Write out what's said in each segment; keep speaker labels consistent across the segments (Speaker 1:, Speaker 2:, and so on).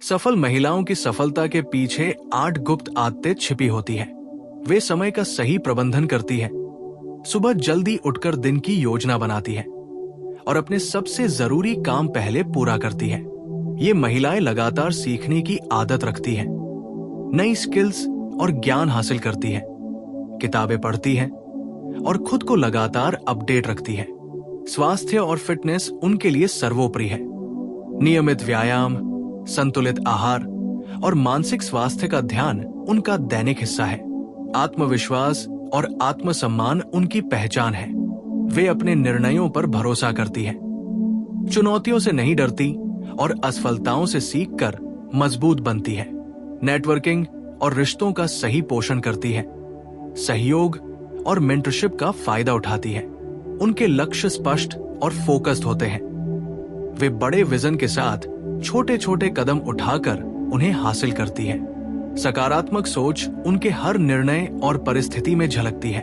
Speaker 1: सफल महिलाओं की सफलता के पीछे 8 गुप्त आदतें छिपी होती हैं। वे समय का सही प्रबंधन करती है, सुबह जल्दी उठकर दिन की योजना बनाती है और अपने सबसे जरूरी काम पहले पूरा करती है। ये महिलाएं लगातार सीखने की आदत रखती हैं, नई स्किल्स और ज्ञान हासिल करती हैं, किताबें पढ़ती हैं और खुद को लगातार अपडेट रखती हैं। स्वास्थ्य और फिटनेस उनके लिए सर्वोपरि है। नियमित व्यायाम, संतुलित आहार और मानसिक स्वास्थ्य का ध्यान उनका दैनिक हिस्सा है। आत्मविश्वास और आत्मसम्मान उनकी पहचान है। वे अपने निर्णयों पर भरोसा करती हैं, चुनौतियों से नहीं डरती और असफलताओं से सीखकर मजबूत बनती है। नेटवर्किंग और रिश्तों का सही पोषण करती है, सहयोग और मेंटरशिप का फायदा उठाती है। उनके लक्ष्य स्पष्ट और फोकस्ड होते हैं। वे बड़े विजन के साथ छोटे छोटे कदम उठाकर उन्हें हासिल करती है। सकारात्मक सोच उनके हर निर्णय और परिस्थिति में झलकती है।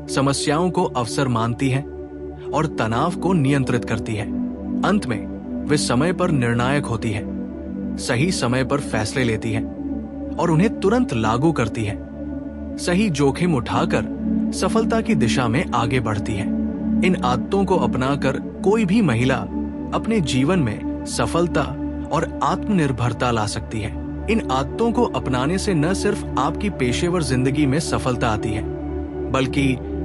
Speaker 1: समस्याओं को अवसर मानती है और तनाव को नियंत्रित करती है। अंत में वे समय पर निर्णायक होती है, सही समय पर फैसले लेती है और उन्हें तुरंत लागू करती है। सही जोखिम उठाकर सफलता की दिशा में आगे बढ़ती है। इन आदतों को अपनाकर कोई भी महिला अपने जीवन में सफलता और आत्मनिर्भरता ला सकती है। इन आदतों को अपनाने से न सिर्फ आपकी पेशेवर जिंदगी में सफलता आती है, बल्कि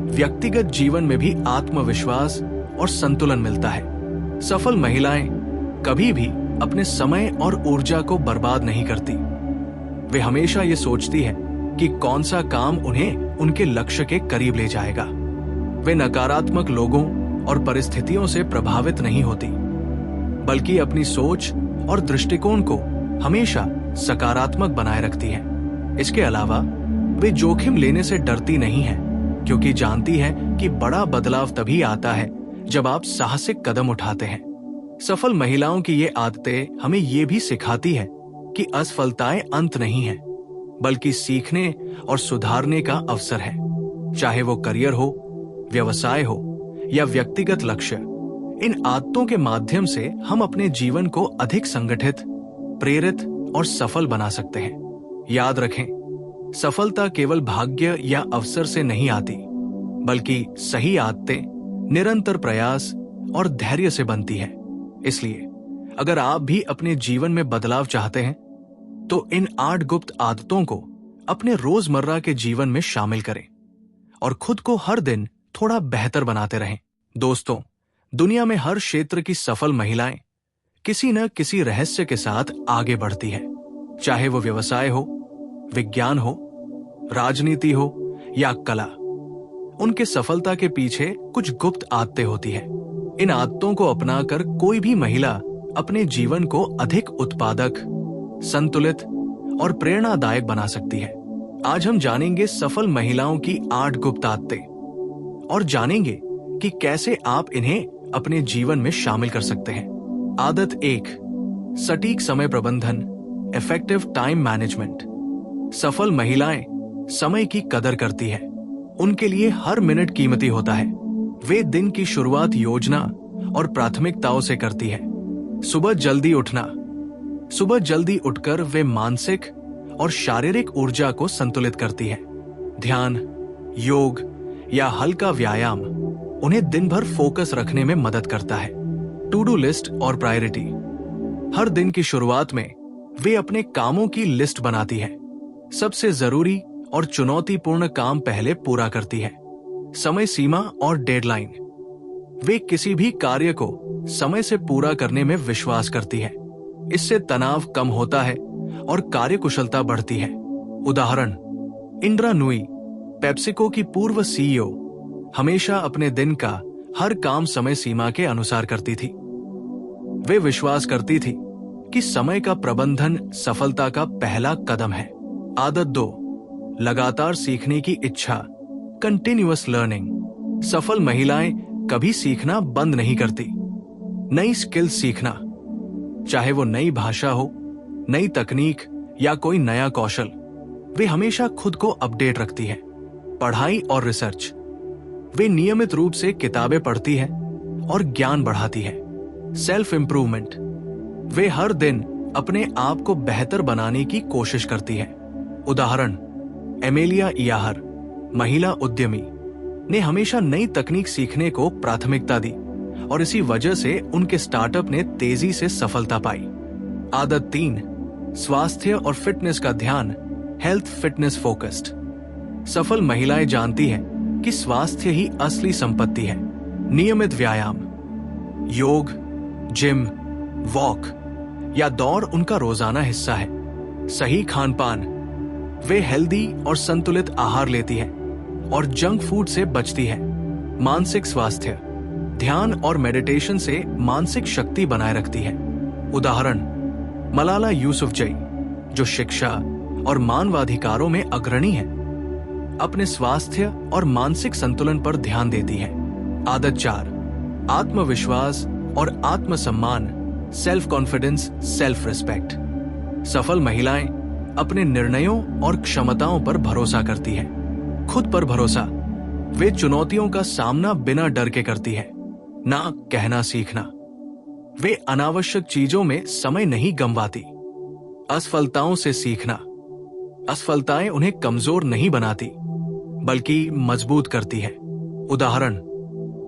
Speaker 1: व्यक्तिगत जीवन में भी आत्मविश्वास और संतुलन मिलता है। सफल महिलाएं कभी भी अपने समय और ऊर्जा को बर्बाद नहीं करती। वे हमेशा ये सोचती है कि कौन सा काम उन्हें उनके लक्ष्य के करीब ले जाएगा। वे नकारात्मक लोगों और परिस्थितियों से प्रभावित नहीं होती, बल्कि अपनी सोच और दृष्टिकोण को हमेशा सकारात्मक बनाए रखती हैं। इसके अलावा वे जोखिम लेने से डरती नहीं हैं, क्योंकि जानती हैं कि बड़ा बदलाव तभी आता है जब आप साहसिक कदम उठाते हैं। सफल महिलाओं की ये आदतें हमें ये भी सिखाती है कि असफलताएं अंत नहीं है, बल्कि सीखने और सुधारने का अवसर है। चाहे वो करियर हो, व्यवसाय हो या व्यक्तिगत लक्ष्य, इन आदतों के माध्यम से हम अपने जीवन को अधिक संगठित, प्रेरित और सफल बना सकते हैं। याद रखें, सफलता केवल भाग्य या अवसर से नहीं आती, बल्कि सही आदतें, निरंतर प्रयास और धैर्य से बनती है। इसलिए अगर आप भी अपने जीवन में बदलाव चाहते हैं, तो इन 8 गुप्त आदतों को अपने रोजमर्रा के जीवन में शामिल करें और खुद को हर दिन थोड़ा बेहतर बनाते रहें। दोस्तों, दुनिया में हर क्षेत्र की सफल महिलाएं किसी न किसी रहस्य के साथ आगे बढ़ती है। चाहे वो व्यवसाय हो, विज्ञान हो, राजनीति हो या कला, उनके सफलता के पीछे कुछ गुप्त आदतें होती है। इन आदतों को अपनाकर कोई भी महिला अपने जीवन को अधिक उत्पादक, संतुलित और प्रेरणादायक बना सकती है। आज हम जानेंगे सफल महिलाओं की 8 गुप्त आदतें और जानेंगे कि कैसे आप इन्हें अपने जीवन में शामिल कर सकते हैं। आदत 1, सटीक समय प्रबंधन, इफेक्टिव टाइम मैनेजमेंट। सफल महिलाएं समय की कदर करती है। उनके लिए हर मिनट कीमती होता है। वे दिन की शुरुआत योजना और प्राथमिकताओं से करती है। सुबह जल्दी उठकर वे मानसिक और शारीरिक ऊर्जा को संतुलित करती है। ध्यान, योग या हल्का व्यायाम उन्हें दिन भर फोकस रखने में मदद करता है। टू डू लिस्ट और प्रायोरिटी। हर दिन की शुरुआत में वे अपने कामों की लिस्ट बनाती है। सबसे जरूरी और चुनौतीपूर्ण काम पहले पूरा करती है। समय सीमा और डेडलाइन। वे किसी भी कार्य को समय से पूरा करने में विश्वास करती है। इससे तनाव कम होता है और कार्यकुशलता बढ़ती है। उदाहरण, इंदिरा नूई, पेप्सिको की पूर्व सीईओ, हमेशा अपने दिन का हर काम समय सीमा के अनुसार करती थी। वे विश्वास करती थी कि समय का प्रबंधन सफलता का पहला कदम है। आदत 2, लगातार सीखने की इच्छा, कंटिन्यूअस लर्निंग। सफल महिलाएं कभी सीखना बंद नहीं करती। नई स्किल्स सीखना, चाहे वो नई भाषा हो, नई तकनीक या कोई नया कौशल, वे हमेशा खुद को अपडेट रखती है। पढ़ाई और रिसर्च। वे नियमित रूप से किताबें पढ़ती है और ज्ञान बढ़ाती है। Self improvement. वे हर दिन अपने आप को बेहतर बनाने की कोशिश करती है। उदाहरण, एमेलिया इयाहर, महिला उद्यमी, ने हमेशा नई तकनीक सीखने को प्राथमिकता दी और इसी वजह से उनके स्टार्टअप ने तेजी से सफलता पाई। आदत 3, स्वास्थ्य और फिटनेस का ध्यान, हेल्थ फिटनेस फोकस्ड। सफल महिलाएं जानती हैं कि स्वास्थ्य ही असली संपत्ति है। नियमित व्यायाम, योग, जिम, वॉक या दौड़ उनका रोजाना हिस्सा है। सही खानपान, वे हेल्दी और संतुलित आहार लेती है और जंक फूड से बचती है। मानसिक स्वास्थ्य, ध्यान और मेडिटेशन से मानसिक शक्ति बनाए रखती है। उदाहरण, मलाला यूसुफजई, जो शिक्षा और मानवाधिकारों में अग्रणी है, अपने स्वास्थ्य और मानसिक संतुलन पर ध्यान देती है। आदत 4, आत्मविश्वास और आत्मसम्मान, सेल्फ कॉन्फिडेंस, सेल्फ रिस्पेक्ट। सफल महिलाएं अपने निर्णयों और क्षमताओं पर भरोसा करती हैं। खुद पर भरोसा, वे चुनौतियों का सामना बिना डर के करती है। ना कहना सीखना, वे अनावश्यक चीजों में समय नहीं गंवाती। असफलताओं से सीखना, असफलताएं उन्हें कमजोर नहीं बनाती बल्कि मजबूत करती है। उदाहरण,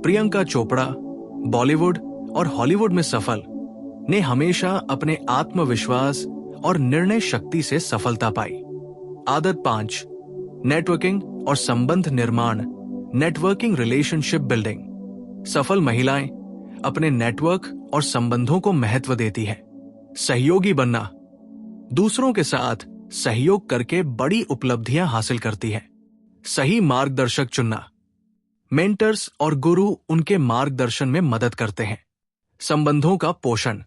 Speaker 1: प्रियंका चोपड़ा, बॉलीवुड और हॉलीवुड में सफल, ने हमेशा अपने आत्मविश्वास और निर्णय शक्ति से सफलता पाई। आदत 5, नेटवर्किंग और संबंध निर्माण, नेटवर्किंग रिलेशनशिप बिल्डिंग। सफल महिलाएं अपने नेटवर्क और संबंधों को महत्व देती है। सहयोगी बनना, दूसरों के साथ सहयोग करके बड़ी उपलब्धियां हासिल करती है। सही मार्गदर्शक चुनना, मेंटर्स और गुरु उनके मार्गदर्शन में मदद करते हैं। संबंधों का पोषण,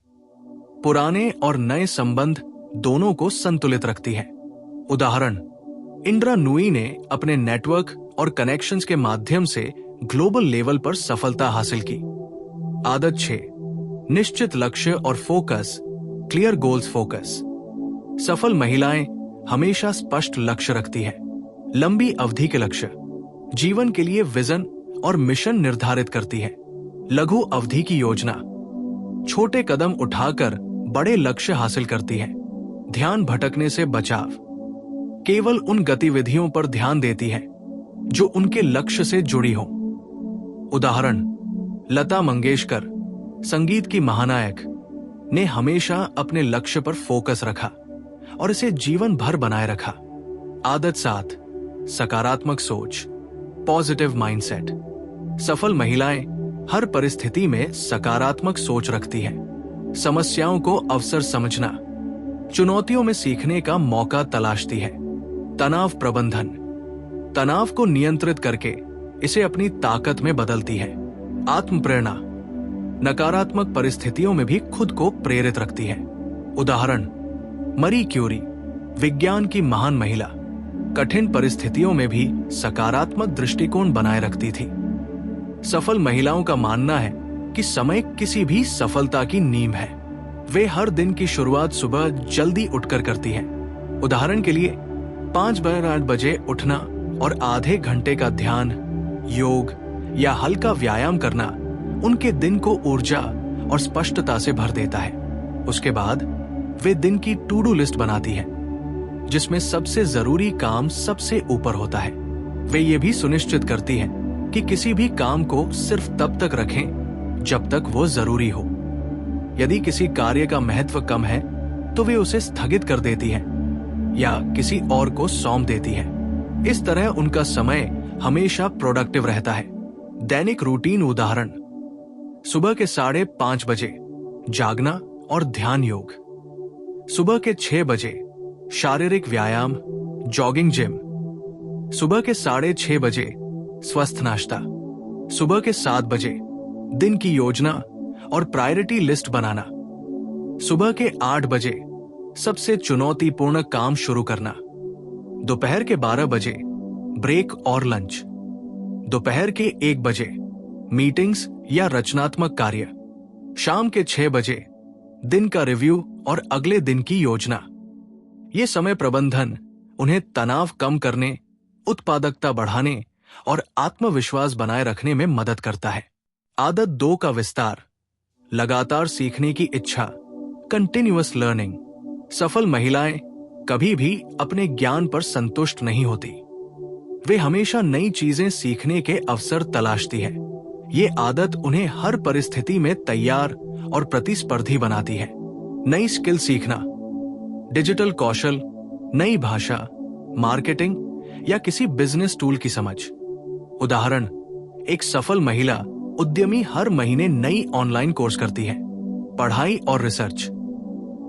Speaker 1: पुराने और नए संबंध दोनों को संतुलित रखती है। उदाहरण, इंद्रा नूई ने अपने नेटवर्क और कनेक्शंस के माध्यम से ग्लोबल लेवल पर सफलता हासिल की। आदत 6, निश्चित लक्ष्य और फोकस, क्लियर गोल्स फोकस। सफल महिलाएं हमेशा स्पष्ट लक्ष्य रखती है। लंबी अवधि के लक्ष्य, जीवन के लिए विजन और मिशन निर्धारित करती है। लघु अवधि की योजना, छोटे कदम उठाकर बड़े लक्ष्य हासिल करती है। ध्यान भटकने से बचाव, केवल उन गतिविधियों पर ध्यान देती है जो उनके लक्ष्य से जुड़ी हो। उदाहरण, लता मंगेशकर, संगीत की महानायक, ने हमेशा अपने लक्ष्य पर फोकस रखा और इसे जीवन भर बनाए रखा। आदत 7, सकारात्मक सोच, पॉजिटिव माइंडसेट। सफल महिलाएं हर परिस्थिति में सकारात्मक सोच रखती हैं। समस्याओं को अवसर समझना, चुनौतियों में सीखने का मौका तलाशती है। तनाव प्रबंधन, तनाव को नियंत्रित करके इसे अपनी ताकत में बदलती है। आत्म प्रेरणा, नकारात्मक परिस्थितियों में भी खुद को प्रेरित रखती है। उदाहरण, मरी क्यूरी, विज्ञान की महान महिला, कठिन परिस्थितियों में भी सकारात्मक दृष्टिकोण बनाए रखती थी। सफल महिलाओं का मानना है कि समय किसी भी सफलता की नींव है। वे हर दिन की शुरुआत सुबह जल्दी उठकर करती हैं। उदाहरण के लिए 5-8 बजे उठना और आधे घंटे का ध्यान, योग या हल्का व्यायाम करना उनके दिन को ऊर्जा और स्पष्टता से भर देता है। उसके बाद वे दिन की टू डू लिस्ट बनाती है जिसमें सबसे जरूरी काम सबसे ऊपर होता है। वे ये भी सुनिश्चित करती है कि किसी भी काम को सिर्फ तब तक रखें जब तक वो जरूरी हो। यदि किसी कार्य का महत्व कम है तो वे उसे स्थगित कर देती है या किसी और को सौंप देती है। इस तरह उनका समय हमेशा प्रोडक्टिव रहता है। दैनिक रूटीन उदाहरण, सुबह के 5:30 बजे जागना और ध्यान योग, सुबह के 6 बजे शारीरिक व्यायाम, जॉगिंग जिम, सुबह के 6:30 बजे स्वस्थ नाश्ता, सुबह के 7 बजे दिन की योजना और प्रायोरिटी लिस्ट बनाना, सुबह के 8 बजे सबसे चुनौतीपूर्ण काम शुरू करना, दोपहर के 12 बजे ब्रेक और लंच, दोपहर के 1 बजे मीटिंग्स या रचनात्मक कार्य, शाम के 6 बजे दिन का रिव्यू और अगले दिन की योजना। ये समय प्रबंधन उन्हें तनाव कम करने, उत्पादकता बढ़ाने और आत्मविश्वास बनाए रखने में मदद करता है। आदत 2 का विस्तार, लगातार सीखने की इच्छा, कंटिन्यूअस लर्निंग। सफल महिलाएं कभी भी अपने ज्ञान पर संतुष्ट नहीं होती। वे हमेशा नई चीजें सीखने के अवसर तलाशती है। ये आदत उन्हें हर परिस्थिति में तैयार और प्रतिस्पर्धी बनाती है। नई स्किल सीखना, डिजिटल कौशल, नई भाषा, मार्केटिंग या किसी बिजनेस टूल की समझ। उदाहरण, एक सफल महिला उद्यमी हर महीने नई ऑनलाइन कोर्स करती है। पढ़ाई और रिसर्च,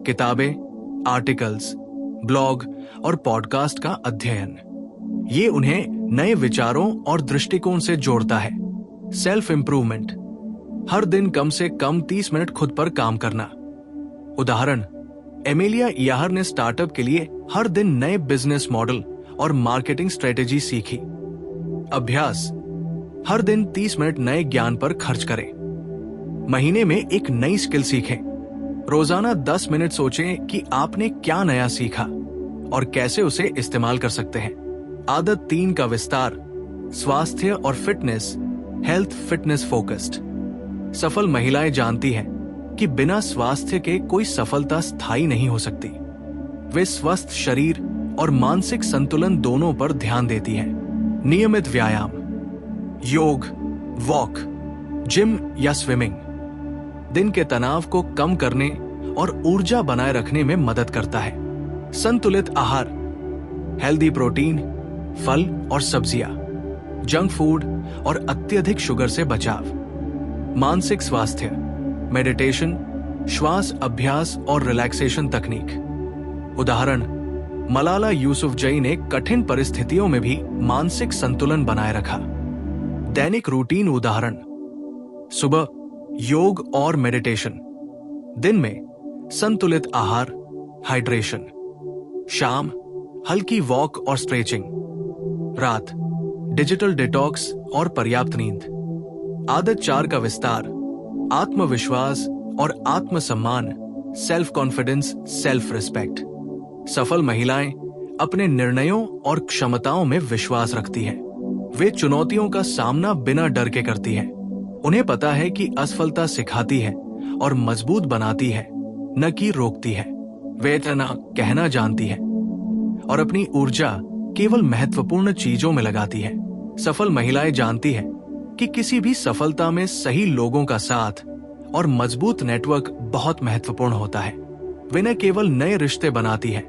Speaker 1: किताबें, आर्टिकल्स, ब्लॉग और पॉडकास्ट का अध्ययन, ये उन्हें नए विचारों और दृष्टिकोण से जोड़ता है। सेल्फ इंप्रूवमेंट, हर दिन कम से कम 30 मिनट खुद पर काम करना। उदाहरण, एमिलिया याहर ने स्टार्टअप के लिए हर दिन नए बिजनेस मॉडल और मार्केटिंग स्ट्रेटेजी सीखी। अभ्यास, हर दिन 30 मिनट नए ज्ञान पर खर्च करें। महीने में एक नई स्किल सीखें। रोजाना 10 मिनट सोचें कि आपने क्या नया सीखा और कैसे उसे इस्तेमाल कर सकते हैं। आदत 3 का विस्तार, स्वास्थ्य और फिटनेस, हेल्थ फिटनेस फोकस्ड। सफल महिलाएं जानती हैं कि बिना स्वास्थ्य के कोई सफलता स्थायी नहीं हो सकती। वे स्वस्थ शरीर और मानसिक संतुलन दोनों पर ध्यान देती हैं। नियमित व्यायाम, योग, वॉक, जिम या स्विमिंग दिन के तनाव को कम करने और ऊर्जा बनाए रखने में मदद करता है। संतुलित आहार, हेल्दी प्रोटीन, फल और सब्जियां, जंक फूड और अत्यधिक शुगर से बचाव। मानसिक स्वास्थ्य, मेडिटेशन, श्वास अभ्यास और रिलैक्सेशन तकनीक। उदाहरण, मलाला यूसुफजई ने कठिन परिस्थितियों में भी मानसिक संतुलन बनाए रखा। दैनिक रूटीन उदाहरण, सुबह योग और मेडिटेशन, दिन में संतुलित आहार, हाइड्रेशन, शाम हल्की वॉक और स्ट्रेचिंग, रात डिजिटल डिटॉक्स और पर्याप्त नींद। आदत 4 का विस्तार, आत्मविश्वास और आत्मसम्मान, सेल्फ कॉन्फिडेंस, सेल्फ रिस्पेक्ट। सफल महिलाएं अपने निर्णयों और क्षमताओं में विश्वास रखती हैं। वे चुनौतियों का सामना बिना डर के करती हैं। उन्हें पता है कि असफलता सिखाती है और मजबूत बनाती है, न कि रोकती है। वे इतना कहना जानती है और अपनी ऊर्जा केवल महत्वपूर्ण चीजों में लगाती है। सफल महिलाएं जानती है कि किसी भी सफलता में सही लोगों का साथ और मजबूत नेटवर्क बहुत महत्वपूर्ण होता है। वे न केवल नए रिश्ते बनाती है,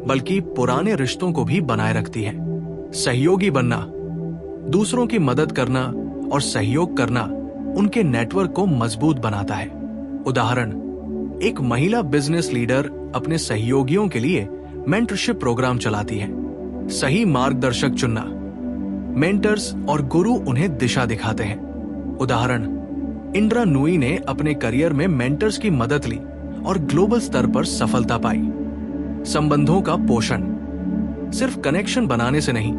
Speaker 1: बल्कि पुराने रिश्तों को भी बनाए रखती है। सहयोगी बनना, दूसरों की मदद करना और सहयोग करना उनके नेटवर्क को मजबूत बनाता है। उदाहरण, एक महिला बिजनेस लीडर अपने सहयोगियों के लिए मेंटरशिप प्रोग्राम चलाती है। सही मार्गदर्शक चुनना, मेंटर्स और गुरु उन्हें दिशा दिखाते हैं। उदाहरण, इंद्रा नूई ने अपने करियर में मेंटर्स की मदद ली और ग्लोबल स्तर पर सफलता पाई। संबंधों का पोषण, सिर्फ कनेक्शन बनाने से नहीं,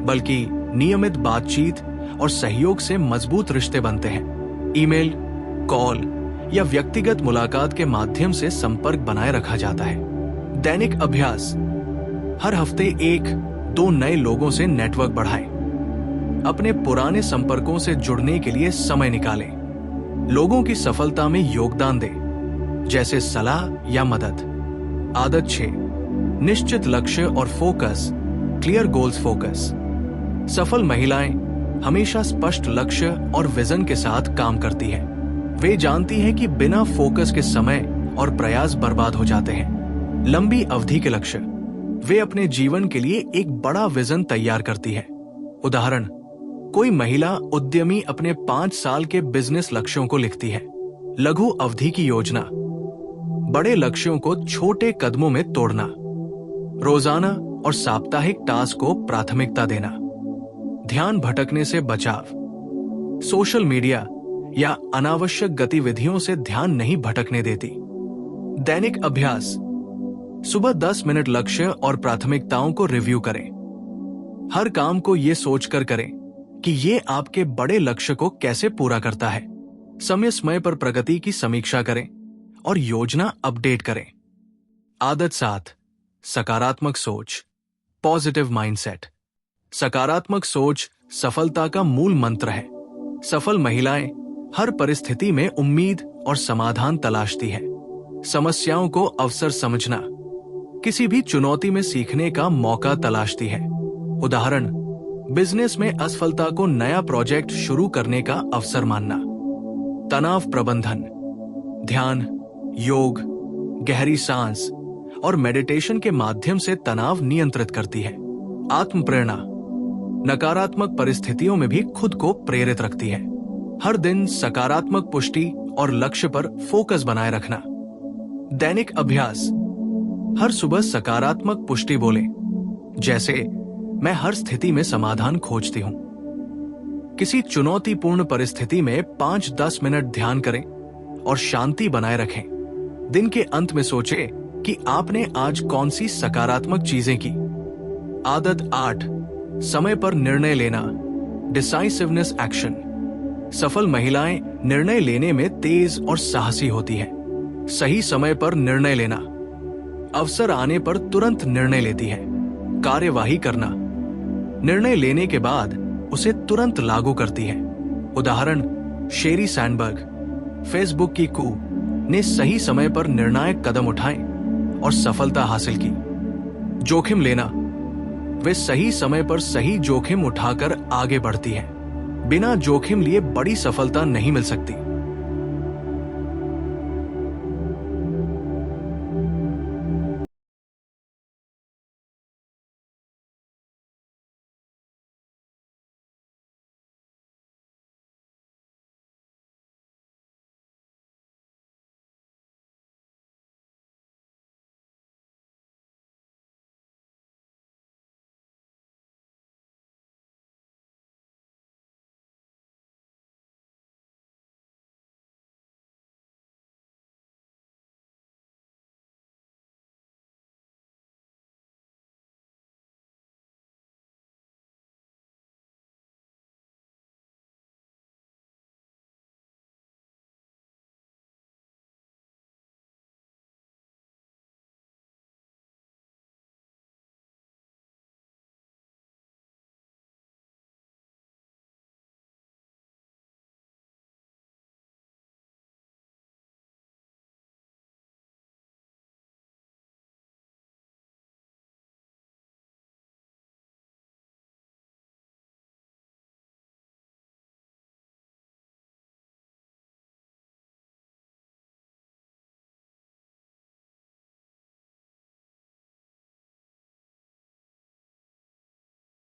Speaker 1: बल्कि नियमित बातचीत और सहयोग से मजबूत रिश्ते बनते हैं। ईमेल, कॉल या व्यक्तिगत मुलाकात के माध्यम से संपर्क बनाए रखा जाता है। दैनिक अभ्यास, हर हफ्ते 1-2 नए लोगों से नेटवर्क बढ़ाएं। अपने पुराने संपर्कों से जुड़ने के लिए समय निकालें। लोगों की सफलता में योगदान दें, जैसे सलाह या मदद। आदत 6, निश्चित लक्ष्य और फोकस, क्लियर गोल्स फोकस। सफल महिलाएं हमेशा स्पष्ट लक्ष्य और विजन के साथ काम करती हैं। वे जानती हैं कि बिना फोकस के समय और प्रयास बर्बाद हो जाते हैं। लंबी अवधि के लक्ष्य, वे अपने जीवन के लिए एक बड़ा विजन तैयार करती है। उदाहरण, कोई महिला उद्यमी अपने 5 साल के बिजनेस लक्ष्यों को लिखती है। लघु अवधि की योजना, बड़े लक्ष्यों को छोटे कदमों में तोड़ना। रोजाना और साप्ताहिक टास्क को प्राथमिकता देना। ध्यान भटकने से बचाव, सोशल मीडिया या अनावश्यक गतिविधियों से ध्यान नहीं भटकने देती। दैनिक अभ्यास, सुबह 10 मिनट लक्ष्य और प्राथमिकताओं को रिव्यू करें। हर काम को ये सोचकर करें कि ये आपके बड़े लक्ष्य को कैसे पूरा करता है। समय समय पर प्रगति की समीक्षा करें और योजना अपडेट करें। आदत 7, सकारात्मक सोच, पॉजिटिव माइंडसेट। सकारात्मक सोच सफलता का मूल मंत्र है। सफल महिलाएं हर परिस्थिति में उम्मीद और समाधान तलाशती है। समस्याओं को अवसर समझना किसी भी चुनौती में सीखने का मौका तलाशती है। उदाहरण, बिजनेस में असफलता को नया प्रोजेक्ट शुरू करने का अवसर मानना। तनाव प्रबंधन, ध्यान, योग, गहरी सांस और मेडिटेशन के माध्यम से तनाव नियंत्रित करती है। आत्म प्रेरणा, नकारात्मक परिस्थितियों में भी खुद को प्रेरित रखती है। हर दिन सकारात्मक पुष्टि और लक्ष्य पर फोकस बनाए रखना। दैनिक अभ्यास, हर सुबह सकारात्मक पुष्टि बोले, जैसे मैं हर स्थिति में समाधान खोजती हूं। किसी चुनौतीपूर्ण परिस्थिति में 5-10 मिनट ध्यान करें और शांति बनाए रखें। दिन के अंत में सोचें कि आपने आज कौन सी सकारात्मक चीजें की। आदत 8, समय पर निर्णय लेना, डिसाइसिवनेस एक्शन। सफल महिलाएं निर्णय लेने में तेज और साहसी होती हैं। सही समय पर निर्णय लेना, अवसर आने पर तुरंत निर्णय लेती है। कार्यवाही करना, निर्णय लेने के बाद उसे तुरंत लागू करती है। उदाहरण, शेरी सैंडबर्ग, फेसबुक की कू ने सही समय पर निर्णायक कदम उठाए और सफलता हासिल की। जोखिम लेना, वे सही समय पर सही जोखिम उठाकर आगे बढ़ती है। बिना जोखिम लिए बड़ी सफलता नहीं मिल सकती।